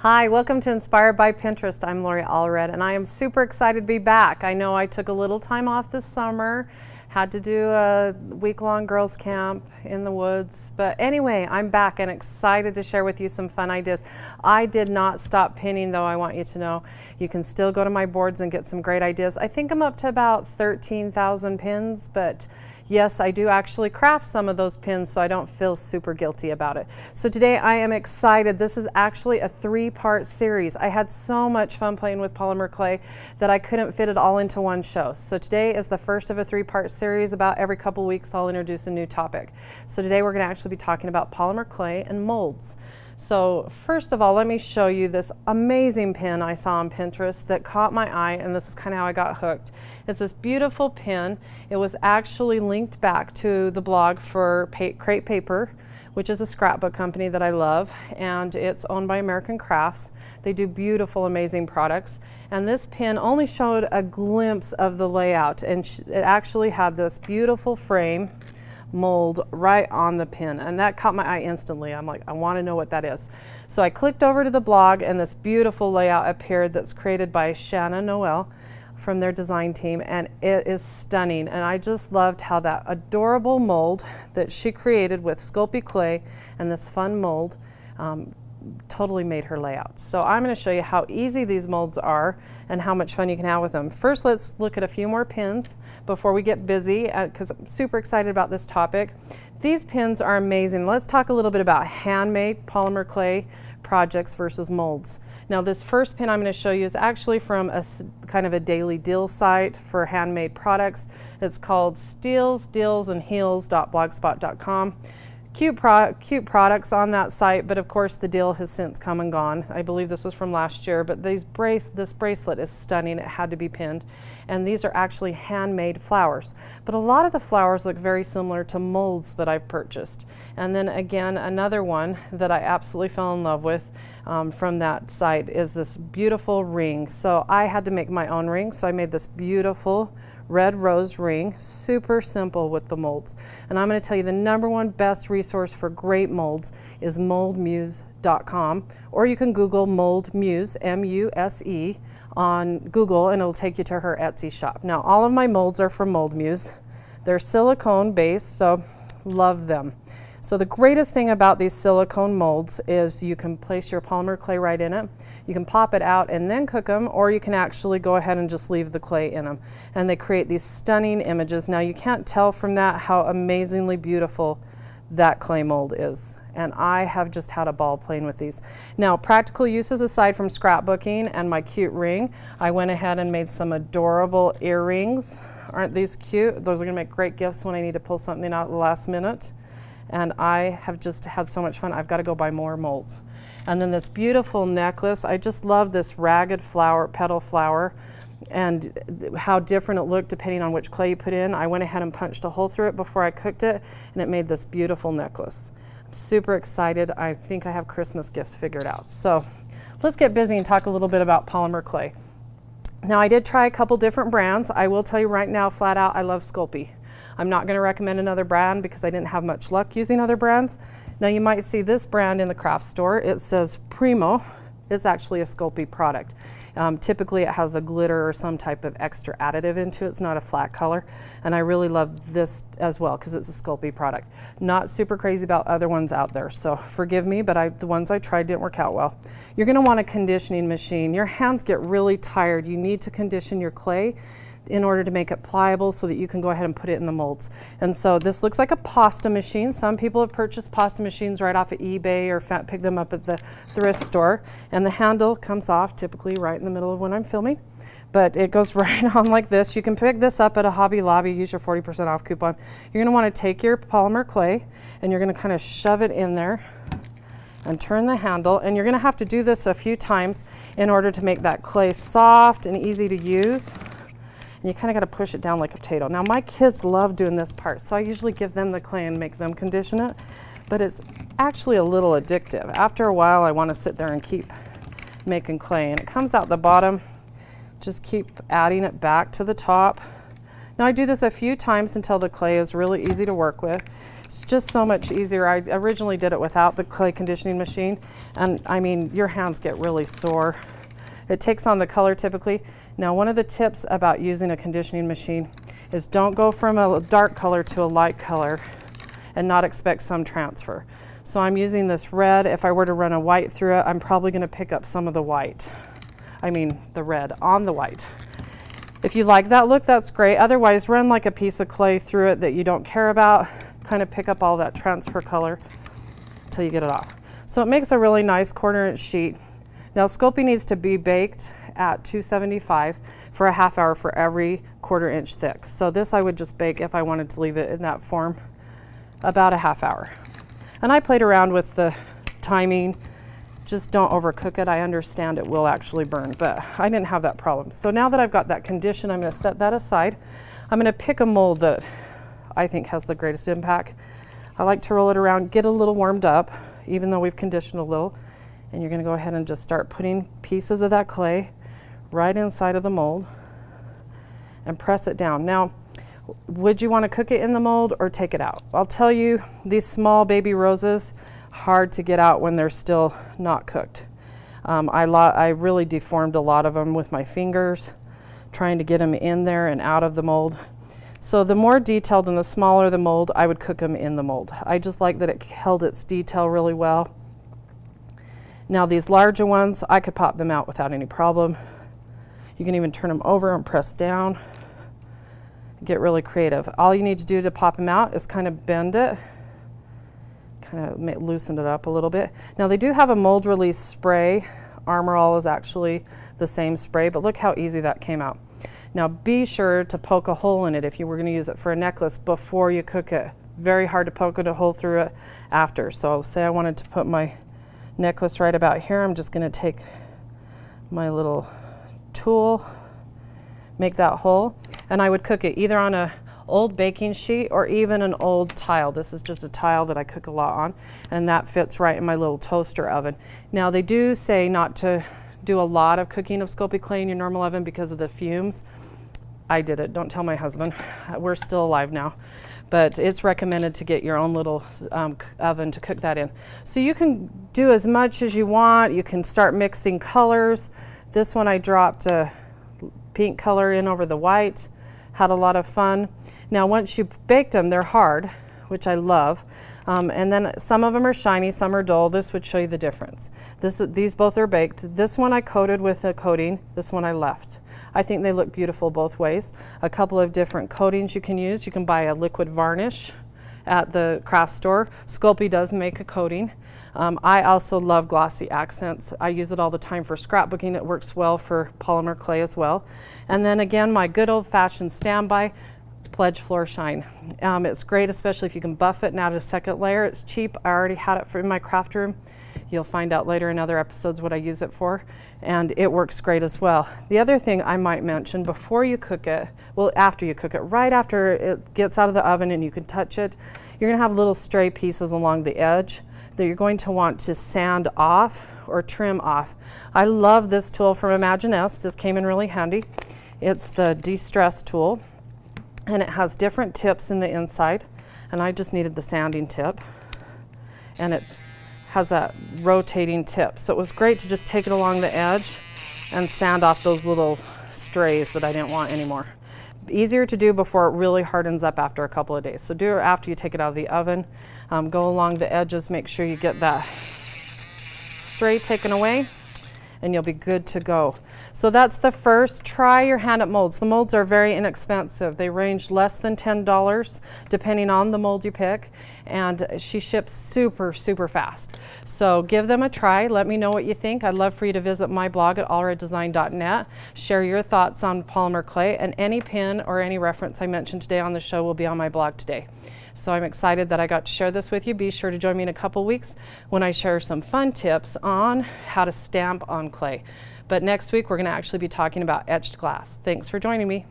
Hi, welcome to Inspired by Pinterest. I'm Lori Allred, and I am super excited to be back. I know I took a little time off this summer, had to do a week-long girls camp in the woods, but anyway, I'm back and excited to share with you some fun ideas. I did not stop pinning, though. I want you to know you can still go to my boards and get some great ideas. I think I'm up to about 13,000 pins, but yes, I do actually craft some of those pins, so I don't feel super guilty about it. So today I am excited. This is actually a 3-part series. I had so much fun playing with polymer clay that I couldn't fit it all into one show. So today is the first of a 3-part series. About every couple weeks I'll introduce a new topic. So today we're going to actually be talking about polymer clay and molds. So first of all, let me show you this amazing pin I saw on Pinterest that caught my eye, and this is kind of how I got hooked. It's this beautiful pin. It was actually linked back to the blog for Create Paper, which is a scrapbook company that I love, and it's owned by American Crafts. They do beautiful, amazing products. And this pin only showed a glimpse of the layout, and it actually had this beautiful frame mold right on the pin, and that caught my eye instantly. I'm like, I want to know what that is. So I clicked over to the blog, and this beautiful layout appeared that's created by Shanna Noel from their design team, and it is stunning. And I just loved how that adorable mold that she created with Sculpey clay and this fun mold totally made her layout. So I'm going to show you how easy these molds are and how much fun you can have with them. First, let's look at a few more pins before we get busy, because I'm super excited about this topic. These pins are amazing. Let's talk a little bit about handmade polymer clay projects versus molds. Now, this first pin I'm going to show you is actually from a kind of a daily deal site for handmade products. It's called stealsdealsandheels.blogspot.com. Cute products on that site, but of course the deal has since come and gone. I believe this was from last year, but this bracelet is stunning. It had to be pinned. And these are actually handmade flowers. But a lot of the flowers look very similar to molds that I've purchased. And then again, another one that I absolutely fell in love with from that site is this beautiful ring. So I had to make my own ring, so I made this beautiful red rose ring, super simple with the molds. And I'm going to tell you the #1 best resource for great molds is moldmuse.com, or you can Google Mold Muse, M-U-S-E, on Google, and it'll take you to her Etsy shop. Now, all of my molds are from Mold Muse. They're silicone based, so love them. So the greatest thing about these silicone molds is you can place your polymer clay right in it. You can pop it out and then cook them, or you can actually go ahead and just leave the clay in them. And they create these stunning images. Now, you can't tell from that how amazingly beautiful that clay mold is. And I have just had a ball playing with these. Now, practical uses aside from scrapbooking and my cute ring, I went ahead and made some adorable earrings. Aren't these cute? Those are gonna make great gifts when I need to pull something out at the last minute. And I have just had so much fun. I've got to go buy more molds. And then this beautiful necklace. I just love this ragged flower, petal flower, and how different it looked depending on which clay you put in. I went ahead and punched a hole through it before I cooked it, and it made this beautiful necklace. I'm super excited. I think I have Christmas gifts figured out. So let's get busy and talk a little bit about polymer clay. Now, I did try a couple different brands. I will tell you right now, flat out, I love Sculpey. I'm not going to recommend another brand because I didn't have much luck using other brands. Now, you might see this brand in the craft store. It says Primo. It's actually a Sculpey product. Typically, it has a glitter or some type of extra additive into it. It's not a flat color. And I really love this as well because it's a Sculpey product. Not super crazy about other ones out there, so forgive me, but the ones I tried didn't work out well. You're going to want a conditioning machine. Your hands get really tired. You need to condition your clay in order to make it pliable so that you can go ahead and put it in the molds. And so this looks like a pasta machine. Some people have purchased pasta machines right off of eBay or picked them up at the thrift store. And the handle comes off typically right in the middle of when I'm filming. But it goes right on like this. You can pick this up at a Hobby Lobby, use your 40% off coupon. You're gonna wanna take your polymer clay and you're gonna kind of shove it in there and turn the handle. And you're gonna have to do this a few times in order to make that clay soft and easy to use. You kind of got to push it down like a potato. Now, my kids love doing this part, so I usually give them the clay and make them condition it, but it's actually a little addictive. After a while, I want to sit there and keep making clay, and it comes out the bottom. Just keep adding it back to the top. Now, I do this a few times until the clay is really easy to work with. It's just so much easier. I originally did it without the clay conditioning machine, and I mean, your hands get really sore. It takes on the color typically. Now, one of the tips about using a conditioning machine is don't go from a dark color to a light color and not expect some transfer. So I'm using this red. If I were to run a white through it, I'm probably going to pick up some of the white. I mean, the red on the white. If you like that look, that's great. Otherwise, run like a piece of clay through it that you don't care about. Kind of pick up all that transfer color until you get it off. So it makes a really nice 1/4 inch sheet. Now, Sculpey needs to be baked at 275 for a half hour for every 1/4 inch thick. So this I would just bake, if I wanted to leave it in that form, about a half hour. And I played around with the timing. Just don't overcook it. I understand it will actually burn, but I didn't have that problem. So now that I've got that condition, I'm going to set that aside. I'm going to pick a mold that I think has the greatest impact. I like to roll it around, get a little warmed up, even though we've conditioned a little. And you're going to go ahead and just start putting pieces of that clay right inside of the mold and press it down. Now, would you want to cook it in the mold or take it out? I'll tell you, these small baby roses, hard to get out when they're still not cooked. I really deformed a lot of them with my fingers, trying to get them in there and out of the mold. So the more detailed and the smaller the mold, I would cook them in the mold. I just like that it held its detail really well. Now these larger ones, I could pop them out without any problem. You can even turn them over and press down. Get really creative. All you need to do to pop them out is kind of bend it, kind of loosen it up a little bit. Now they do have a mold release spray. Armor All is actually the same spray, but look how easy that came out. Now be sure to poke a hole in it if you were going to use it for a necklace before you cook it. Very hard to poke a hole through it after. So say I wanted to put my necklace right about here. I'm just going to take my little tool, make that hole, and I would cook it either on a old baking sheet or even an old tile. This is just a tile that I cook a lot on, and that fits right in my little toaster oven. Now they do say not to do a lot of cooking of Sculpey clay in your normal oven because of the fumes. I did it. Don't tell my husband. We're still alive now. But it's recommended to get your own little oven to cook that in. So you can do as much as you want. You can start mixing colors. This one I dropped a pink color in over the white. Had a lot of fun. Now once you baked them, they're hard, which I love. And then some of them are shiny, some are dull. This would show you the difference. These both are baked. This one I coated with a coating. This one I left. I think they look beautiful both ways. A couple of different coatings you can use. You can buy a liquid varnish at the craft store. Sculpey does make a coating. I also love glossy accents. I use it all the time for scrapbooking. It works well for polymer clay as well. And then again, my good old-fashioned standby, Pledge Floor Shine. It's great, especially if you can buff it and add a second layer. It's cheap. I already had it in my craft room. You'll find out later in other episodes what I use it for, and it works great as well. The other thing I might mention before you cook it, well, after you cook it, right after it gets out of the oven and you can touch it, you're going to have little stray pieces along the edge that you're going to want to sand off or trim off. I love this tool from Imaginess. This came in really handy. It's the de-stress tool, and it has different tips in the inside, and I just needed the sanding tip, and it has that rotating tip. So it was great to just take it along the edge and sand off those little strays that I didn't want anymore. Easier to do before it really hardens up after a couple of days. So do it after you take it out of the oven. Go along the edges, make sure you get that stray taken away, and you'll be good to go. So that's the first. Try your hand-up molds. The molds are very inexpensive. They range less than $10 depending on the mold you pick, and she ships super, super fast. So give them a try. Let me know what you think. I'd love for you to visit my blog at allreddesign.net. Share your thoughts on polymer clay, and any pin or any reference I mentioned today on the show will be on my blog today. So I'm excited that I got to share this with you. Be sure to join me in a couple weeks when I share some fun tips on how to stamp on clay. But next week, we're going to actually be talking about etched glass. Thanks for joining me.